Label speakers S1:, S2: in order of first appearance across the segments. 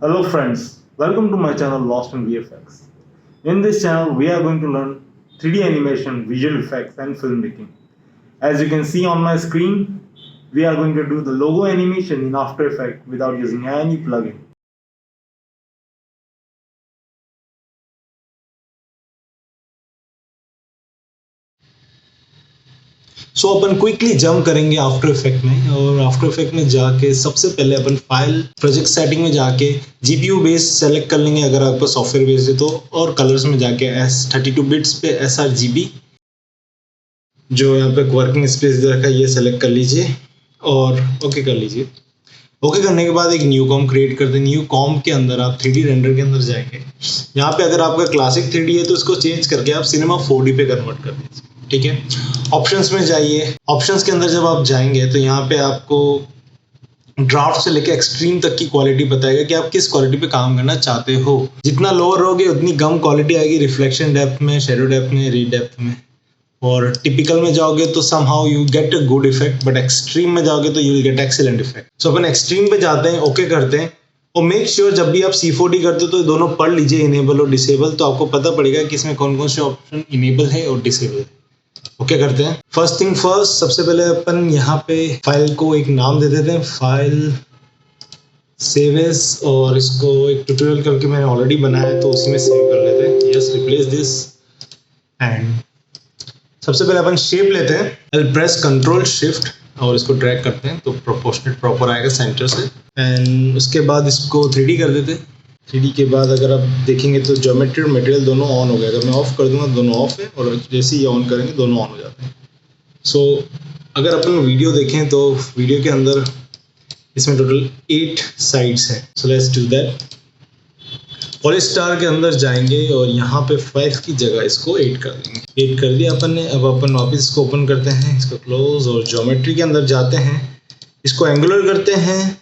S1: Hello friends, welcome to my channel Lost in VFX. In this channel we are going to learn 3D animation, visual effects and filmmaking. As you can see on my screen, we are going to do the logo animation in After Effects without using any plugin.
S2: So upon quickly jump करेंगे after effect में, और after effect में जाके सबसे पहले अपन file project setting में जाके GPU base select कर लेंगे अगर आपका सॉफ्टवेयर बेस है तो, और कलर्स में जाके S32 बिट्स पे sRGB जो यहाँ पे वर्किंग स्पेस दे रखा है ये सेलेक्ट कर लीजिए और ओके कर लीजिए। ओके करने के बाद एक न्यू कॉम क्रिएट कर दें। न्यू कॉम के अंदर आप 3D रेंडर के अंदर जाएंगे। यहाँ पे अगर आपका क्लासिक 3D है तो इसको चेंज करके आप सिनेमा 4D पे कन्वर्ट कर दीजिए। ठीक है, ऑप्शंस में जाइए। ऑप्शंस के अंदर जब आप जाएंगे तो यहाँ पे आपको ड्राफ्ट से लेके एक्सट्रीम तक की क्वालिटी बताएगा कि आप किस क्वालिटी पे काम करना चाहते हो। जितना लोअर रहोगे उतनी कम क्वालिटी आएगी रिफ्लेक्शन डेप्थ में, शेडो डेप्थ में, रीड डेप्थ में। और टिपिकल में जाओगे तो somehow you get a good effect, but extreme में जाओगे तो you will gate excellent effect. So upon extreme पे जाते हैं, ओके करते हैं, और मेक श्योर जब भी आप C4D करते हो तो दोनों पढ़ लीजिए, इनेबल और डिसेबल, तो आपको पता पड़ेगा कि इसमें कौन कौन से ऑप्शन इनेबल है और डिसेबल है। ओके करते हैं। फर्स्ट थिंग फर्स्ट, सबसे पहले अपन यहाँ पे फाइल को एक नाम दे देते हैं, फाइल सेव एज, और इसको एक ट्यूटोरियल करके मैंने ऑलरेडी बनाया है तो उसी में सेव कर लेते हैं। Yes, replace this. एंड सबसे पहले अपन शेप लेते हैं, I'll प्रेस कंट्रोल शिफ्ट और इसको ड्रैग करते हैं तो प्रोपोर्शनेट प्रॉपर आएगा सेंटर से। एंड उसके बाद इसको 3D कर देते हैं। 3D के बाद अगर आप देखेंगे तो ज्योमेट्री और मटेरियल दोनों ऑन हो गया। अगर मैं ऑफ कर दूंगा दोनों ऑफ है, और जैसे ही ऑन करेंगे दोनों ऑन हो जाते हैं। सो अगर अपन वीडियो देखें तो वीडियो के अंदर इसमें टोटल 8 साइड्स हैं। So let's do that. Polystar के अंदर जाएंगे और यहाँ पे 5 की जगह इसको 8 कर देंगे। 8 कर दिया अपन ने। अब अपन वापस इसको ओपन करते हैं, इसको क्लोज, और ज्योमेट्री के अंदर जाते हैं, इसको एंगुलर करते हैं,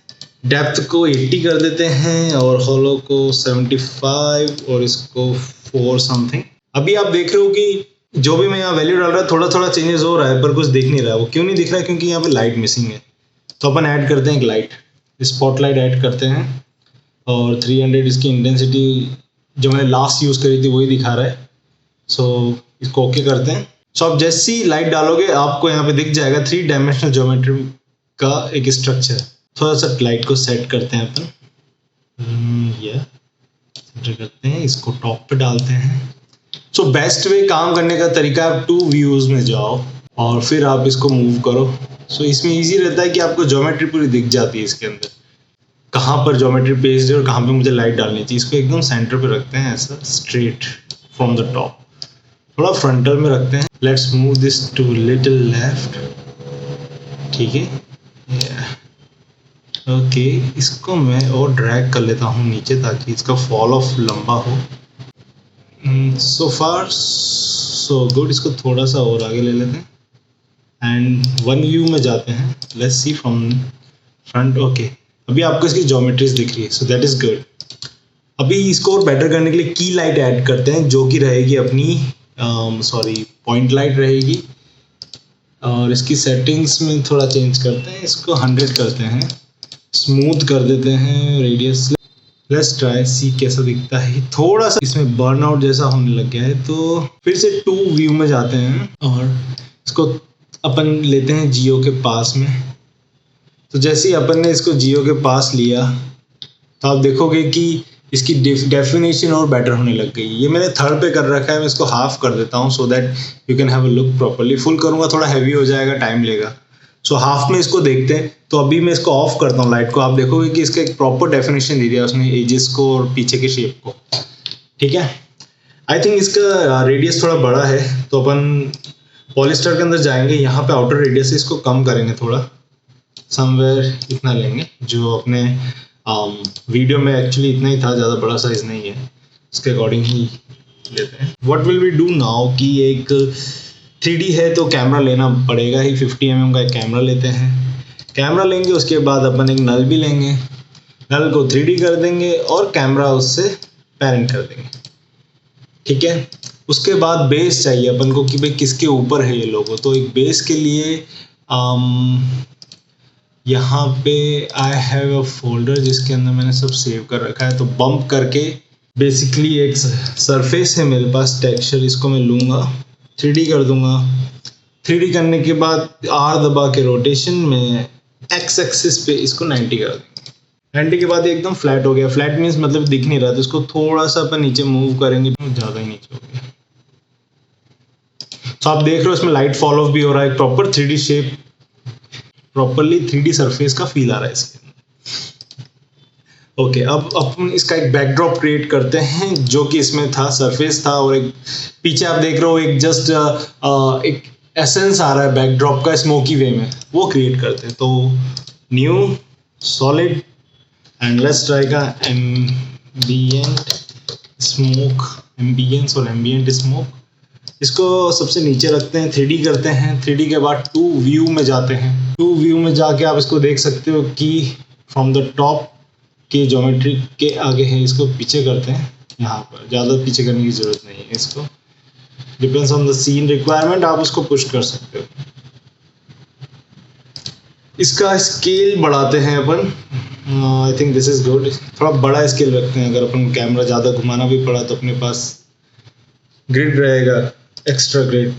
S2: डेप्थ को 80 कर देते हैं और हॉलो को 75 और इसको 4 समथिंग। अभी आप देख रहे हो कि जो भी मैं यहाँ वैल्यू डाल रहा है थोड़ा थोड़ा चेंजेस हो रहा है, पर कुछ दिख नहीं रहा है। वो क्यों नहीं दिख रहा है? क्योंकि यहाँ पे लाइट मिसिंग है। तो अपन ऐड करते हैं एक लाइट, स्पॉटलाइट ऐड करते हैं, और 300 इसकी इंटेंसिटी जो मैंने लास्ट यूज़ करी थी वही दिखा रहा है। सो इसको ओके करते हैं। सो अब जैसी लाइट डालोगे आपको यहाँ पे दिख जाएगा 3 डायमेंशनल ज्योमेट्री का एक स्ट्रक्चर। थोड़ा सा लाइट को सेट करते हैं अपन, सेंटर करते हैं, इसको टॉप पे डालते हैं। सो बेस्ट वे काम करने का तरीका, आप 2 व्यूज में जाओ और फिर आप इसको मूव करो। सो इसमें इजी रहता है कि आपको ज्योमेट्री पूरी दिख जाती है इसके अंदर, कहाँ पर ज्योमेट्री पेस्ट है और कहाँ पे मुझे लाइट डालनी चाहिए। इसको एकदम सेंटर पे रखते हैं, ऐसा स्ट्रेट फ्रॉम द टॉप, थोड़ा फ्रंटल में रखते हैं। Let's move this to little left. ठीक है, ओके, इसको मैं और ड्रैग कर लेता हूँ नीचे ताकि इसका फॉल ऑफ लंबा हो। सो फार सो गुड। इसको थोड़ा सा और आगे ले लेते हैं एंड 1 व्यू में जाते हैं। Let's see from front. Okay, अभी आपको इसकी ज्योमेट्रीज दिख रही है, सो दैट इज गुड। अभी इसको और बेटर करने के लिए की लाइट ऐड करते हैं, जो कि रहेगी अपनी पॉइंट लाइट रहेगी, और इसकी सेटिंग्स में थोड़ा चेंज करते हैं। इसको 100 करते हैं, स्मूथ कर देते हैं, रेडियस। लेट्स ट्राई सी कैसा दिखता है। थोड़ा सा इसमें बर्नआउट जैसा होने लग गया है, तो फिर से 2 व्यू में जाते हैं और इसको अपन लेते हैं जियो के पास में। तो जैसे ही अपन ने इसको जियो के पास लिया तो आप देखोगे कि इसकी डेफिनेशन और बेटर होने लग गई। ये मैंने 3rd पे कर रखा है, मैं इसको हाफ कर देता हूँ so that you can have a look properly. Full करूँगा थोड़ा हैवी हो जाएगा, टाइम लेगा। सो हाफ में इसको देखते हैं। तो अभी मैं इसको ऑफ करता हूँ लाइट को। आप देखोगे कि इसका एक प्रॉपर डेफिनेशन दे दिया उसने, एजेस को और पीछे के शेप को। ठीक है, आई थिंक इसका रेडियस थोड़ा बड़ा है, तो अपन पॉलिस्टर के अंदर जाएंगे, यहाँ पे आउटर रेडियस है, इसको कम करेंगे थोड़ा, समवेयर इतना लेंगे जो अपने वीडियो में एक्चुअली इतना ही था, ज़्यादा बड़ा साइज नहीं है, उसके अकॉर्डिंग ही लेते हैं। What will we do now कि एक 3D है तो कैमरा लेना पड़ेगा ही। 50 mm का एक कैमरा लेते हैं। कैमरा लेंगे, उसके बाद अपन एक नल भी लेंगे, नल को 3D कर देंगे और कैमरा उससे पैरेंट कर देंगे। ठीक है, उसके बाद बेस चाहिए अपन को कि भाई किसके ऊपर है ये लोगो। तो एक बेस के लिए यहाँ पे आई हैव अ फोल्डर जिसके अंदर मैंने सब सेव कर रखा है। तो बम्प करके बेसिकली एक सरफेस है मेरे पास टेक्सचर, इसको मैं लूँगा 3D कर दूंगा। 3D करने के बाद R दबा के रोटेशन में एक्स एक्सिस पे इसको 90 कर देंगे। 90 के बाद ये एकदम फ्लैट हो गया। फ्लैट मीन्स मतलब दिख नहीं रहा, तो इसको थोड़ा सा अपन नीचे मूव करेंगे तो ज़्यादा ही नीचे हो गया। तो आप देख रहे हो इसमें लाइट फॉल ऑफ भी हो रहा है, proper 3D shape, properly 3D surface का फील आ रहा है इसके अंदर। ओके, अब अपन इसका एक बैकड्रॉप क्रिएट करते हैं जो कि इसमें था, सरफेस था, और एक पीछे आप देख रहे हो एक जस्ट एक एसेंस आ रहा है बैकड्रॉप का स्मोकी वे में, वो क्रिएट करते हैं। तो new solid and let's try का एम्बिएंट स्मोक, एम्बियंस और एम्बिएंट स्मोक। इसको सबसे नीचे रखते हैं, 3D करते हैं। 3D के बाद 2 व्यू में जाते हैं। 2 व्यू में जाके आप इसको देख सकते हो कि फ्रॉम द टॉप के ज्योमेट्री के आगे है, इसको पीछे करते हैं। यहाँ पर ज़्यादा पीछे करने की ज़रूरत नहीं है, इसको depends on the scene requirement, आप उसको पुश कर सकते हो। इसका स्केल बढ़ाते हैं अपन, I think this is good. थोड़ा बड़ा स्केल रखते हैं, अगर अपन कैमरा ज़्यादा घुमाना भी पड़ा तो अपने पास ग्रिड रहेगा, एक्स्ट्रा ग्रिड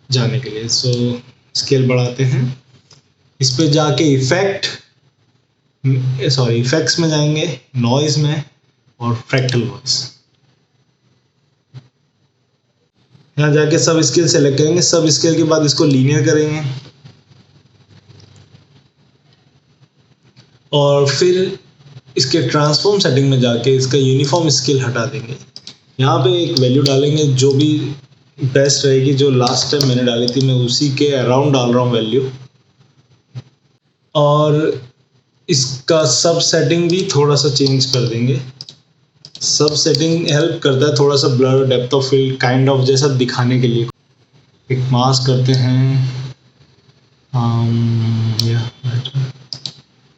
S2: जाने के लिए। सो स्केल बढ़ाते हैं। इस पे जाके इफेक्ट्स में जाएंगे, नॉइज में, और फ्रैक्टल वॉइस। यहाँ जाके सब स्केल सेलेक्ट करेंगे। सब स्केल के बाद इसको लीनियर करेंगे और फिर इसके ट्रांसफॉर्म सेटिंग में जाके इसका यूनिफॉर्म स्केल हटा देंगे। यहाँ पे एक वैल्यू डालेंगे जो भी बेस्ट रहेगी, जो लास्ट टाइम मैंने डाली थी, मैं उसी के अराउंड डाल रहा हूँ वैल्यू। और इसका सब सेटिंग भी थोड़ा सा चेंज कर देंगे। सब सेटिंग हेल्प करता है थोड़ा सा blur, depth of field kind of जैसा दिखाने के लिए। एक मास्क करते हैं,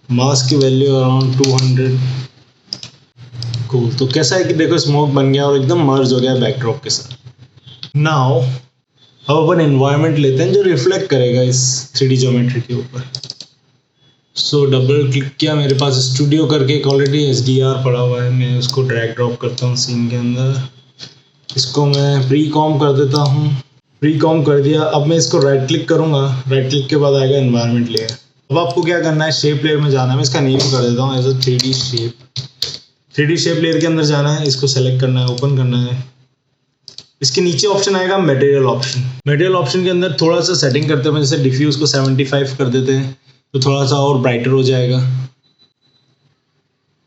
S2: मास्क की वैल्यू अराउंड 200। कूल। तो कैसा है कि देखो स्मोक बन गया और एकदम मर्ज हो गया बैकड्रॉप के साथ। नाउ अब अपन एनवायरनमेंट लेते हैं जो रिफ्लेक्ट करेगा इस 3D ज्योमेट्री के ऊपर। सो डबल क्लिक किया, मेरे पास स्टूडियो करके एक ऑलरेडी SDR पड़ा हुआ है, मैं उसको ड्रैग ड्रॉप करता हूँ सीन के अंदर। इसको मैं प्री कॉम कर देता हूँ। प्री कॉम कर दिया। अब मैं इसको राइट क्लिक करूँगा, राइट क्लिक के बाद आएगा एनवायरनमेंट लेयर। अब आपको क्या करना है, शेप लेयर में जाना है। मैं इसका नेम कर देता हूँ as a 3D shape. 3D shape layer के अंदर जाना है, इसको सेलेक्ट करना है, ओपन करना है। इसके नीचे ऑप्शन आएगा मटेरियल ऑप्शन। मटेरियल ऑप्शन के अंदर थोड़ा सा सेटिंग करते हैं, जैसे डिफ्यूज को 75 कर देते हैं तो थोड़ा सा और ब्राइटर हो जाएगा।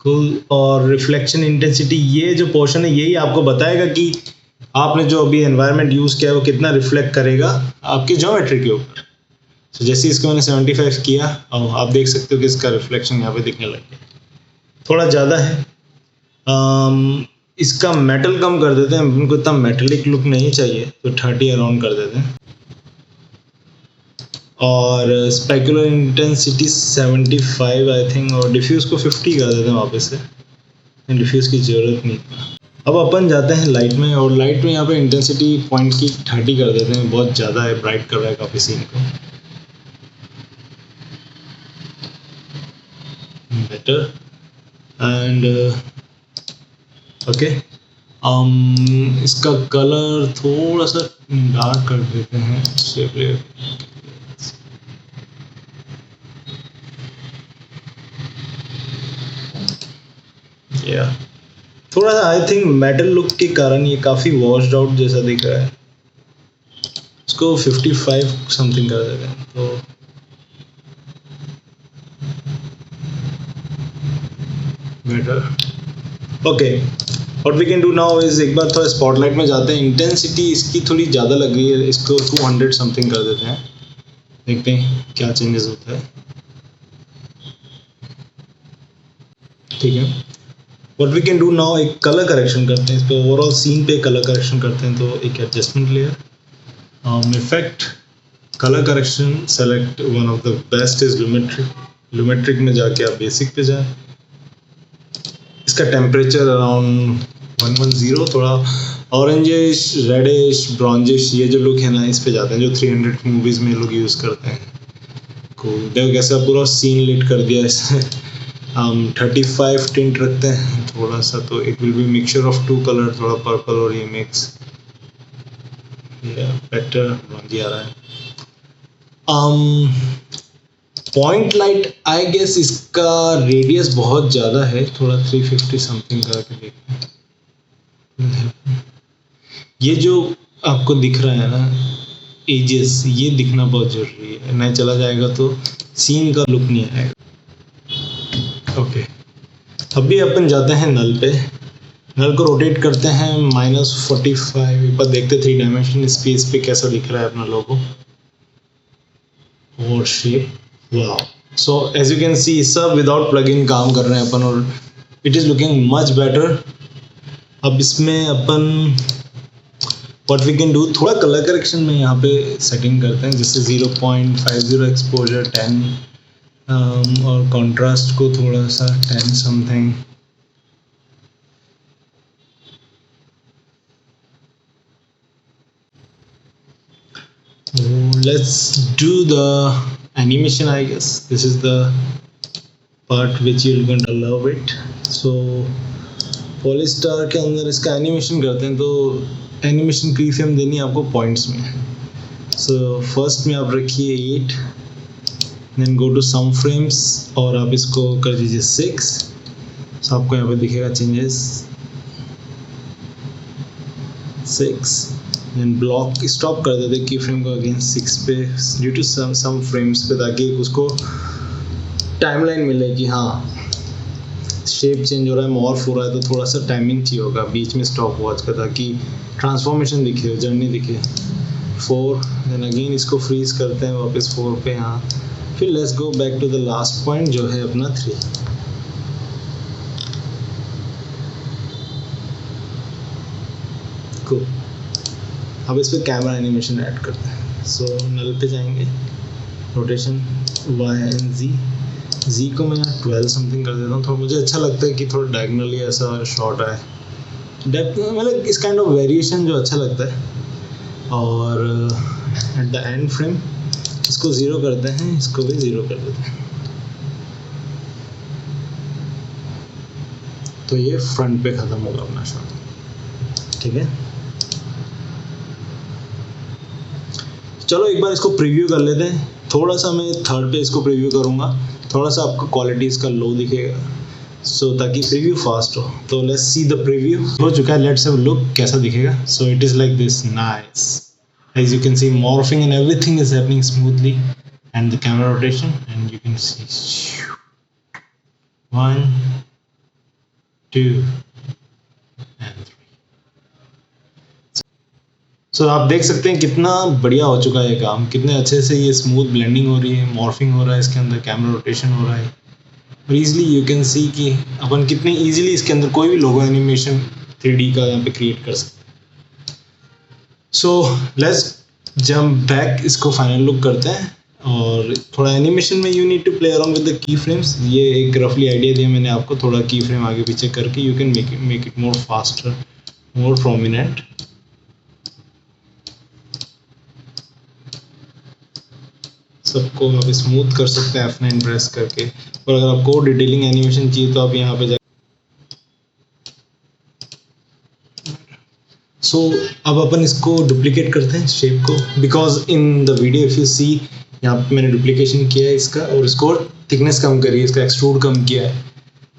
S2: कूल। और रिफ्लेक्शन इंटेंसिटी, ये जो पोर्शन है यही आपको बताएगा कि आपने जो अभी एनवायरनमेंट यूज़ किया है वो कितना रिफ्लेक्ट करेगा आपकी ज्योमेट्री के ऊपर। तो जैसे इसको मैंने 75 किया और आप देख सकते हो कि इसका रिफ्लेक्शन यहाँ पे दिखने लग गया, थोड़ा ज़्यादा है। इसका मेटल कम कर देते हैं, उनको इतना मेटलिक लुक नहीं चाहिए तो 30 अराउंड कर देते हैं। और स्पेकुलर इंटेंसिटी 75 आई थिंक, और डिफ्यूज़ को 50 कर देते हैं वापस से, डिफ्यूज़ की ज़रूरत नहीं। अब अपन जाते हैं लाइट में, और लाइट में यहाँ पे इंटेंसिटी पॉइंट की 30 कर देते हैं, बहुत ज़्यादा है, ब्राइट कर रहा है काफ़ी सीन को। Better and okay. इसका कलर थोड़ा सा डार्क कर देते हैं शेप लेयर। थोड़ा सा आई थिंक मेटल लुक के कारण ये काफ़ी वॉश्ड आउट जैसा दिख रहा है। इसको 55 समथिंग कर देते हैं तो better. Okay, what we can do now is एक बार थोड़ा स्पॉटलाइट में जाते हैं। इंटेंसिटी इसकी थोड़ी ज़्यादा लग रही है, इसको 200 समथिंग कर देते हैं, देखते हैं क्या चेंजेस होता है। ठीक है, what we can do now, एक कलर करेक्शन करते हैं इस पर, ओवरऑल सीन पे कलर करेक्शन करते हैं। तो एक adjustment layer, effect, colour correction, select one of the best is Lumetric. Lumetric में जाके आप बेसिक पे जाएं। इसका टेम्परेचर अराउंड 110, थोड़ा ऑरेंजिश, रेडिश, ब्रॉन्जिश, ये जो लुक है ना इस पे जाते हैं, जो 300 मूवीज़ में लोग यूज़ करते हैं। देखो कैसा पूरा सीन लिट कर दिया इसने। हम 35 टिंट रखते हैं थोड़ा सा, तो it will be mixture of 2 colour, थोड़ा पर्पल और ये मिक्स, बेटर बन आ रहा है। पॉइंट लाइट आई गेस इसका रेडियस बहुत ज़्यादा है, थोड़ा 350 समथिंग करके देखते। ये जो आपको दिख रहा है ना एजेस, ये दिखना बहुत ज़रूरी है, नहीं चला जाएगा तो सीन का लुक नहीं आएगा। ओके, अभी अपन जाते हैं नल पे। नल को रोटेट करते हैं -45, एक बार देखते 3 डायमेंशन स्पेस पे कैसा दिख रहा है अपना लोगो और shape. Wow, so as you can see सब विदाउट प्लगइन काम कर रहे हैं अपन और it is looking much better. अब इसमें अपन व्हाट वी कैन डू, थोड़ा कलर करेक्शन में यहाँ पे सेटिंग करते हैं, जैसे 0.50 एक्सपोजर 10 और कंट्रास्ट को थोड़ा सा 10 something. Let's do the animation. I guess this is the part which you're going to love it. So Polystar के अंदर इसका एनिमेशन करते हैं, तो एनिमेशन की फ्रेम देनी है आपको पॉइंट्स में। So फर्स्ट में आप रखिए 8, then go to some frames और आप इसको कर दीजिए 6। so आपको यहाँ पे दिखेगा चेंजेस 6, देन ब्लॉक स्टॉप कर देते की फ्रेम को अगेन 6 पे ड्यू टू सम फ्रेम्स पे, ताकि उसको टाइमलाइन मिले कि हाँ शेप चेंज हो रहा है, मॉर्फ हो रहा है, तो थोड़ा सा टाइमिंग चाहिए होगा बीच में स्टॉप वॉच का, ताकि ट्रांसफॉर्मेशन दिखे, जर्नी दिखे। 4, देन अगेन इसको फ्रीज करते हैं वापस 4 पे यहाँ, फिर let's go back to the last point जो है अपना 3। Cool. अब इस पे कैमरा एनिमेशन ऐड करते हैं। सो नल पे जाएंगे, रोटेशन Y and Z को मैं 12 समथिंग कर देता हूँ, थोड़ा मुझे अच्छा लगता है कि थोड़ा डायगनली ऐसा शॉट आए, डेप्थ मतलब इस काइंड ऑफ वेरिएशन जो अच्छा लगता है। और एट द एंड फ्रेम इसको 0 करते हैं, इसको भी 0 कर देते हैं, तो ये फ्रंट पे ख़त्म होगा अपना शॉट। ठीक है, चलो एक बार इसको प्रीव्यू कर लेते हैं। थोड़ा सा मैं 3rd पे इसको प्रीव्यू करूँगा, थोड़ा सा आपको क्वालिटी इसका लो दिखेगा, सो ताकि प्रीव्यू फास्ट हो। तो लेट्स सी द प्रीव्यू। हो चुका है, लेट्स हैव लुक कैसा दिखेगा। So it is like this, nice, as you can see morphing and everything is happening smoothly, and the camera rotation, and you can see 1 2 and 3। सो आप देख सकते हैं कितना बढ़िया हो चुका है ये काम, कितने अच्छे से ये स्मूथ ब्लेंडिंग हो रही है, मॉर्फिंग हो रहा है इसके अंदर, कैमरा रोटेशन हो रहा है, और ईजिली यू कैन सी कि अपन कितने ईजिली इसके अंदर कोई भी लोगो एनिमेशन 3D का यहाँ पे क्रिएट कर सकते हैं। सो लेट्स जंप बैक, इसको फाइनल लुक करते हैं। और थोड़ा एनिमेशन में you need to play around with the key frames. ये एक रफली आइडिया दिया मैंने आपको, थोड़ा की फ्रेम आगे पीछे करके you can make it more faster, more prominent. सबको आप स्मूथ कर सकते हैं F9 प्रेस करके, और अगर आपको डिटेलिंग एनिमेशन चाहिए तो आप यहाँ पे सो अब अपन इसको डुप्लीकेट करते हैं शेप को, because in the video if you see यहाँ पे मैंने डुप्लीकेशन किया है इसका, और इसको थिकनेस कम करी है, इसका एक्सट्रूड कम किया है।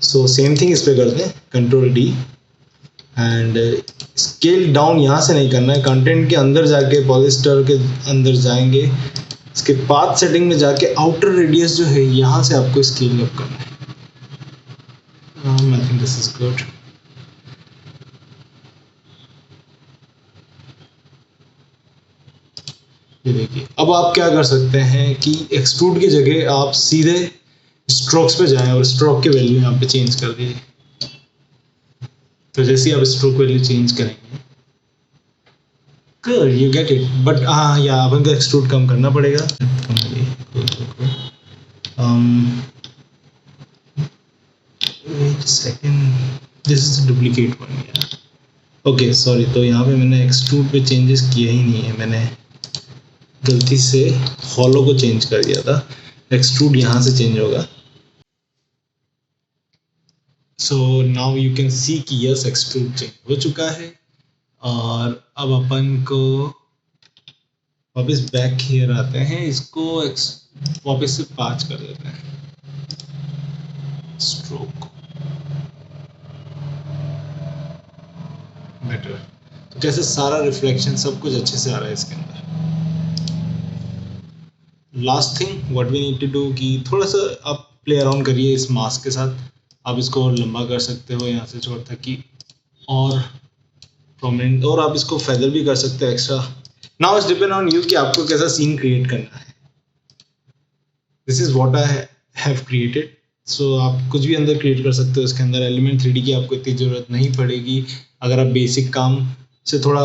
S2: सो सेम थिंग इस पे करते हैं, Ctrl+D, एंड स्केल डाउन यहाँ से नहीं करना है, कंटेंट के अंदर जाके पॉलिस्टर के अंदर जाएंगे, इसके पाथ सेटिंग में जाके आउटर रेडियस जो है यहाँ से आपको स्केल अप करना है। आई थिंक दिस इज गुड। ये देखिए, अब आप क्या कर सकते हैं कि एक्सट्रूड की जगह आप सीधे स्ट्रोक्स पे जाएं और स्ट्रोक की वैल्यू यहाँ पे चेंज कर दीजिए। तो जैसे ही आप स्ट्रोक वैल्यू चेंज करेंगे, good, you get it, but या अपन को एक्सट्रूड कम करना पड़ेगा। wait a second, this is a duplicate one, yeah. Okay sorry, तो यहाँ पे मैंने एक्सट्रूड पे चेंजेस किया ही नहीं है, मैंने गलती से हॉलो को चेंज कर दिया था। एक्सट्रूड यहाँ से चेंज होगा। सो नाउ यू कैन सी कि यस एक्सट्रूड चेंज हो चुका है। और अब अपन को वापस बैक हियर आते हैं, इसको वापस से 5 कर देते हैं स्ट्रोक बेटर। तो कैसे सारा रिफ्लेक्शन सब कुछ अच्छे से आ रहा है इसके अंदर। Last thing what we need to do कि थोड़ा सा आप प्ले अराउंड करिए इस मास्क के साथ। आप इसको और लंबा कर सकते हो यहाँ से छोड़ तक कि और प्रोमिनेंट, और आप इसको फेदर भी कर सकते हो extra. Now it's depend on you कि आपको कैसा सीन क्रिएट करना है। This is what I have created. So आप कुछ भी अंदर क्रिएट कर सकते हो इसके अंदर। एलिमेंट 3D की आपको इतनी ज़रूरत नहीं पड़ेगी। अगर आप बेसिक काम से थोड़ा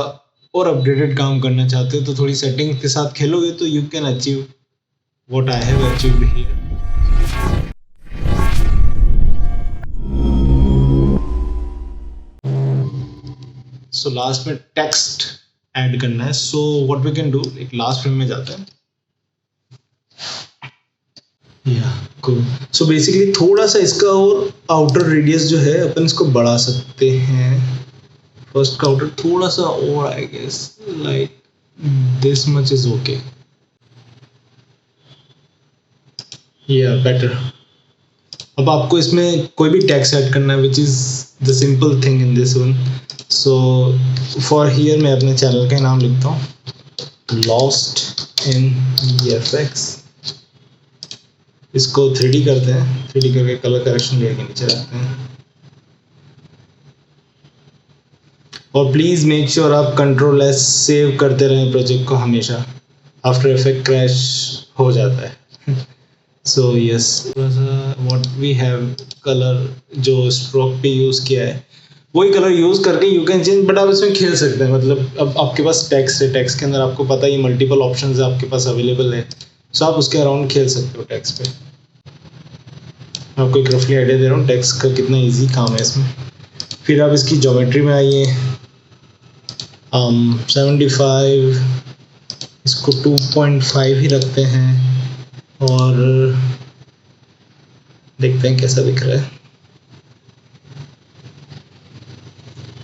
S2: और अपडेटेड काम करना चाहते हो तो थोड़ी सेटिंग के साथ खेलोगे तो you can achieve what I have achieved here. So last में टेक्स्ट ऐड करना है। So what we can do, एक लास्ट फ्रेम में जाते हैं। सो बेसिकली थोड़ा सा इसका और आउटर रेडियस जो है अपन इसको बढ़ा सकते हैं। फर्स्ट का आउटर थोड़ा सा और I guess like this much is okay, या बेटर। अब आपको इसमें कोई भी टेक्स्ट ऐड करना है which is the simple thing in this one. So for here मैं अपने चैनल का नाम लिखता हूँ लॉस्ट इन VFX। इसको 3D करते हैं, 3D करके कलर करेक्शन लेयर के नीचे रखते हैं। और प्लीज़ मेक श्योर आप Ctrl+S सेव करते रहें प्रोजेक्ट को हमेशा। आफ्टर इफेक्ट क्रैश हो जाता है। So yes, what we have colour जो स्ट्रोक पे यूज़ किया है वही कलर यूज़ करके यू कैन चेंज, बट आप इसमें खेल सकते हैं। मतलब अब आपके पास टेक्स्ट है, टेक्स्ट के अंदर आपको पता ही मल्टीपल ऑप्शंस है आपके पास अवेलेबल है। सो आप उसके अराउंड खेल सकते हो टेक्स्ट पे। मैं आपको एक रफली आइडिया दे रहा हूँ टेक्स्ट का कितना इजी काम है इसमें। फिर आप इसकी ज्योमेट्री में आइए, 75, इसको 2.5 ही रखते हैं और देखते हैं कैसा दिख रहा है।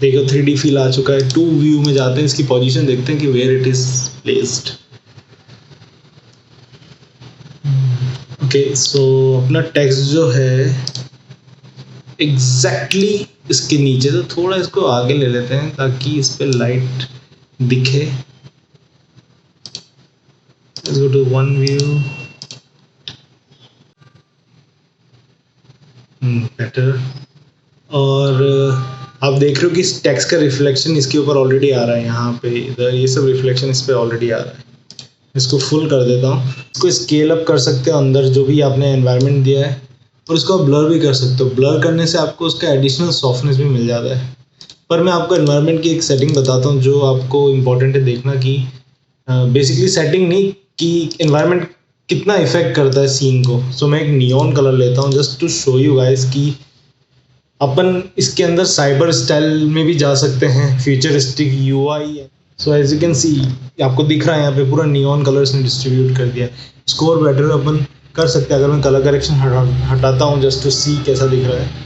S2: देखो 3D फील आ चुका है। 2 व्यू में जाते हैं, इसकी पोजीशन देखते हैं कि where it is placed. Okay, so अपना टेक्स्ट जो है एग्जैक्टली इसके नीचे, तो थोड़ा इसको आगे ले लेते हैं ताकि इस पे लाइट दिखे। Let's go to one view. Better. और आप देख रहे हो कि इस टेक्स्ट का रिफ्लेक्शन इसके ऊपर ऑलरेडी आ रहा है, यहाँ पे इधर ये सब रिफ्लेक्शन इस पे ऑलरेडी आ रहा है। इसको फुल कर देता हूँ। इसको स्केल अप कर सकते हो अंदर जो भी आपने एनवायरनमेंट दिया है, और इसको आप ब्लर भी कर सकते हो। ब्लर करने से आपको उसका एडिशनल सॉफ्टनेस भी मिल जाता है। पर मैं आपको एनवायरनमेंट की एक सेटिंग बताता हूँ जो आपको इम्पोर्टेंट है देखना कि बेसिकली सेटिंग नहीं कि एनवायरनमेंट कितना इफेक्ट करता है सीन को। सो मैं एक नियॉन कलर लेता हूँ just to show you guys कि अपन इसके अंदर साइबर स्टाइल में भी जा सकते हैं, futuristic UI। So as you can see आपको दिख रहा है यहाँ पे पूरा नियॉन कलर्स ने डिस्ट्रीब्यूट कर दिया। स्कोर बेटर अपन कर सकते हैं। अगर मैं कलर करेक्शन हटाता हूँ जस्ट टू सी कैसा दिख रहा है।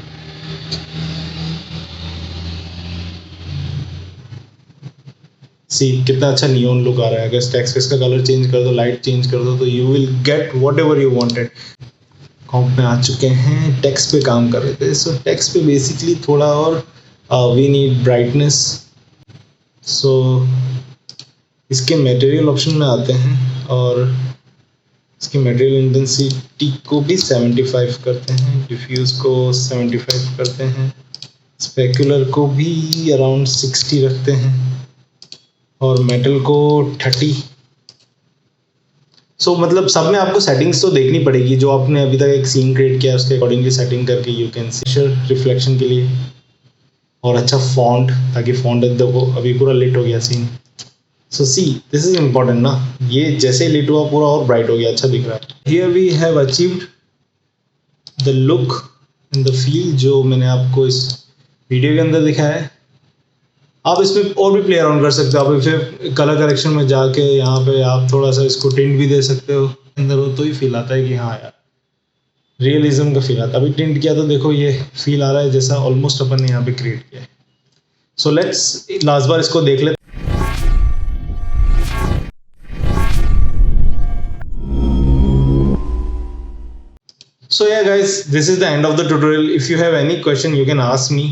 S2: सी कितना अच्छा नियॉन लुक आ रहा है। अगर टेक्स्ट इसका कलर चेंज कर दो, लाइट चेंज कर दो, तो you will get whatever you wanted. Comp में आ चुके हैं, टेक्स्ट पे काम कर रहे थे। सो टेक्स्ट पे बेसिकली थोड़ा और वी नीड ब्राइटनेस। सो इसके मटेरियल ऑप्शन में आते हैं और इसकी मटेरियल इंटेंसिटी को भी 75 करते हैं, डिफ्यूज को 75 करते हैं, स्पेकुलर को भी अराउंड 60 रखते हैं और मेटल को 30। सो मतलब सब में आपको सेटिंग्स तो देखनी पड़ेगी जो आपने अभी तक एक सीन क्रिएट किया है उसके अकॉर्डिंगली सेटिंग करके यू कैन सी रिफ्लेक्शन के लिए। और अच्छा फॉन्ट, ताकि फॉन्ट देखो अभी पूरा लिट हो गया सीन। So see this is important ना, ये जैसे लिट हुआ पूरा और ब्राइट हो गया, अच्छा दिख रहा है। Here we have achieved the look and the feel जो मैंने आपको इस वीडियो के अंदर दिखाया है। आप इसमें और भी प्ले अराउंड कर सकते हो। आप फिर कलर करेक्शन में जाके यहाँ पे आप थोड़ा सा इसको टिंट भी दे सकते हो अंदर, हो तो ही फील आता है कि हाँ यार रियलिज्म का फील आता है। अभी टिंट किया तो देखो ये फील आ रहा है जैसा ऑलमोस्ट अपन ने यहाँ पे क्रिएट किया है। सो लेट्स लास्ट बार इसको देख लेते। So yeah guys, this is the end of the tutorial. If you have any question you can ask me.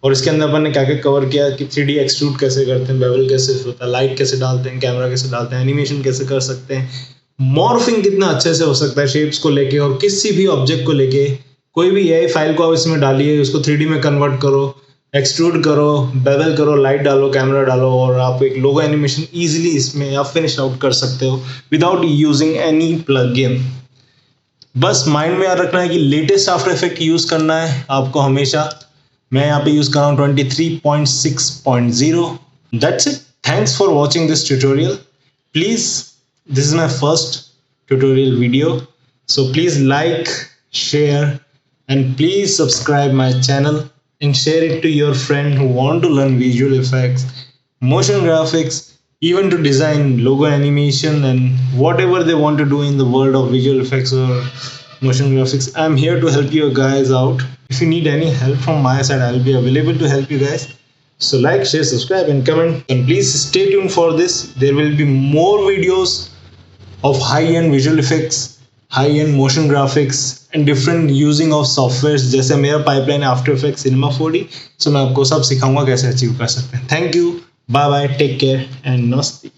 S2: और इसके अंदर अपन ने क्या क्या कवर किया कि 3D एक्सट्रूड कैसे करते हैं, बेवल कैसे होता है, लाइट कैसे डालते हैं, कैमरा कैसे डालते हैं, एनिमेशन कैसे कर सकते हैं, मॉर्फिंग कितना अच्छे से हो सकता है शेप्स को लेके, और किसी भी ऑब्जेक्ट को लेके कोई भी AI फाइल को आप इसमें डालिए, उसको 3D में कन्वर्ट करो, एक्सट्रूड करो, बेवल करो, लाइट डालो, कैमरा डालो, और आप एक लोगो एनिमेशन ईजिली इसमें आप फिनिश आउट कर सकते हो विदाउट यूजिंग एनी प्लगइन। बस माइंड में याद रखना है कि लेटेस्ट आफ्टर इफेक्ट यूज करना है आपको हमेशा। मैं यहाँ पे यूज कर रहा हूँ 23.6.0। That's it, thanks for watching this tutorial. Please, this is my first tutorial video, so please like, share and please subscribe my channel and share it to your friend who want to learn visual effects, motion graphics, even to design logo animation and whatever they want to do in the world of visual effects or motion graphics. I'm here to help you guys out. If you need any help from my side, I'll be available to help you guys. So like, share, subscribe and comment, and please stay tuned for this. There will be more videos of high-end visual effects, high-end motion graphics and different using of softwares. जैसे मेरा pipeline after effects, cinema 4D, so मैं आपको सब सिखाऊंगा कैसे achieve कर सकते हैं। Thank you, bye bye, take care and नमस्ते।